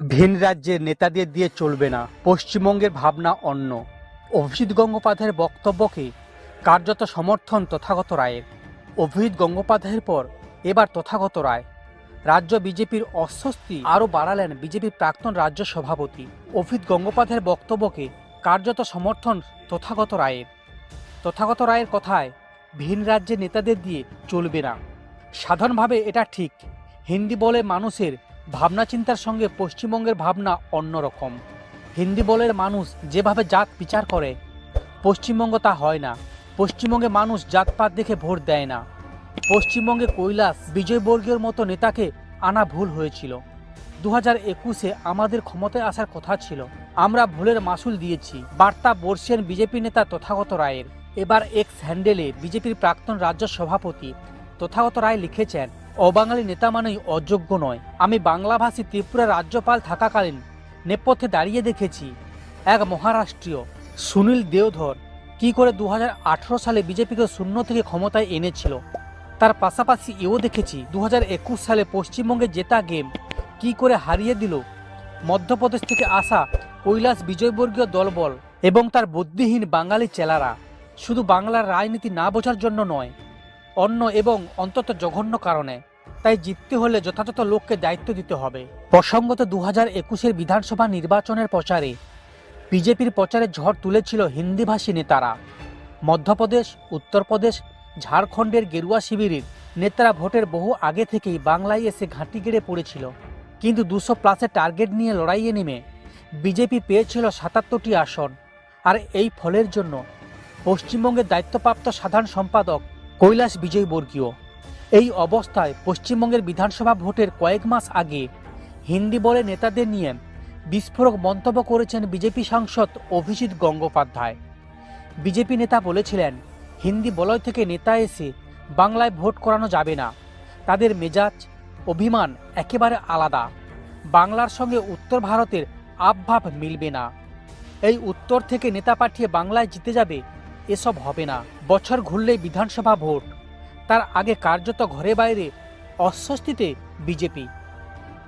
ভিন রাজ্যের নেতাদের দিয়ে চলবে না, পশ্চিমবঙ্গের ভাবনা অন্য। অভিজিৎ গঙ্গোপাধ্যায়ের বক্তব্যকে কার্যত সমর্থন তথাগত রায়ের। অভিজিৎ গঙ্গোপাধ্যায়ের পর এবার তথাগত রায়। রাজ্য বিজেপির অস্বস্তি আরও বাড়ালেন বিজেপির প্রাক্তন রাজ্য সভাপতি। অভিজিৎ গঙ্গোপাধ্যায়ের বক্তব্যকে কার্যত সমর্থন তথাগত রায়ের। তথাগত রায়ের কথায় ভিন রাজ্যের নেতাদের দিয়ে চলবে না। সাধারণভাবে এটা ঠিক, হিন্দি বলে মানুষের ভাবনা চিন্তার সঙ্গে পশ্চিমবঙ্গের ভাবনা অন্যরকম। হিন্দি বলের মানুষ যেভাবে জাত বিচার করে, পশ্চিমবঙ্গ তা হয় না। পশ্চিমবঙ্গে মানুষ জাতপাত দেখে ভোট দেয় না। পশ্চিমবঙ্গে কৈলাস বিজয়বর্গীয়র মতো নেতাকে আনা ভুল হয়েছিল। 2021-এ আমাদের ক্ষমতায় আসার কথা ছিল, আমরা ভুলের মাসুল দিয়েছি, বার্তা বর্ষেন বিজেপি নেতা তথাগত রায়ের। এবার এক্স হ্যান্ডেলে বিজেপির প্রাক্তন রাজ্য সভাপতি তথাগত রায় লিখেছেন, অবাঙালি নেতা মানেই অযোগ্য নয়। আমি বাংলাভাষী ত্রিপুরা রাজ্যপাল থাকাকালীন নেপথ্যে দাঁড়িয়ে দেখেছি এক মহারাষ্ট্রীয় সুনীল দেওধর কি করে 2018 সালে বিজেপিকে শূন্য থেকে ক্ষমতায় এনেছিল। তার পাশাপাশি এও দেখেছি 2021 সালে পশ্চিমবঙ্গে জেতা গেম কি করে হারিয়ে দিল মধ্যপ্রদেশ থেকে আসা কৈলাস বিজয়বর্গীয় দলবল এবং তার বুদ্ধিহীন বাঙালি চেলারা। শুধু বাংলার রাজনীতি না বোঝার জন্য নয়, অন্য এবং অন্তত জঘন্য কারণে। তাই জিততে হলে যথাযথ লোককে দায়িত্ব দিতে হবে। প্রসঙ্গত 2021-এর বিধানসভা নির্বাচনের প্রচারে বিজেপির প্রচারে ঝড় তুলেছিল হিন্দিভাষী নেতারা। মধ্যপ্রদেশ, উত্তরপ্রদেশ, ঝাড়খণ্ডের গেরুয়া শিবিরের নেতারা ভোটের বহু আগে থেকেই বাংলায় এসে ঘাঁটি গেড়ে পড়েছিল। কিন্তু 200+ টার্গেট নিয়ে লড়াইয়ে নেমে বিজেপি পেয়েছিল 77টি আসন। আর এই ফলের জন্য পশ্চিমবঙ্গের দায়িত্বপ্রাপ্ত সাধারণ সম্পাদক কৈলাস বিজয়বর্গীয়। এই অবস্থায় পশ্চিমবঙ্গের বিধানসভা ভোটের কয়েক মাস আগে হিন্দি বলে নেতাদের নিয়ে বিস্ফোরক মন্তব্য করেছেন বিজেপি সাংসদ অভিজিৎ গঙ্গোপাধ্যায়। বিজেপি নেতা বলেছিলেন, হিন্দি বলয় থেকে নেতা এসে বাংলায় ভোট করানো যাবে না। তাদের মেজাজ, অভিমান একেবারে আলাদা। বাংলার সঙ্গে উত্তর ভারতের আবভাব মিলবে না। এই উত্তর থেকে নেতা পাঠিয়ে বাংলায় জিতে যাবে, এসব হবে না। বছর ঘুরলেই বিধানসভা ভোট, তার আগে কার্যত ঘরে বাইরে অস্বস্তিতে বিজেপি।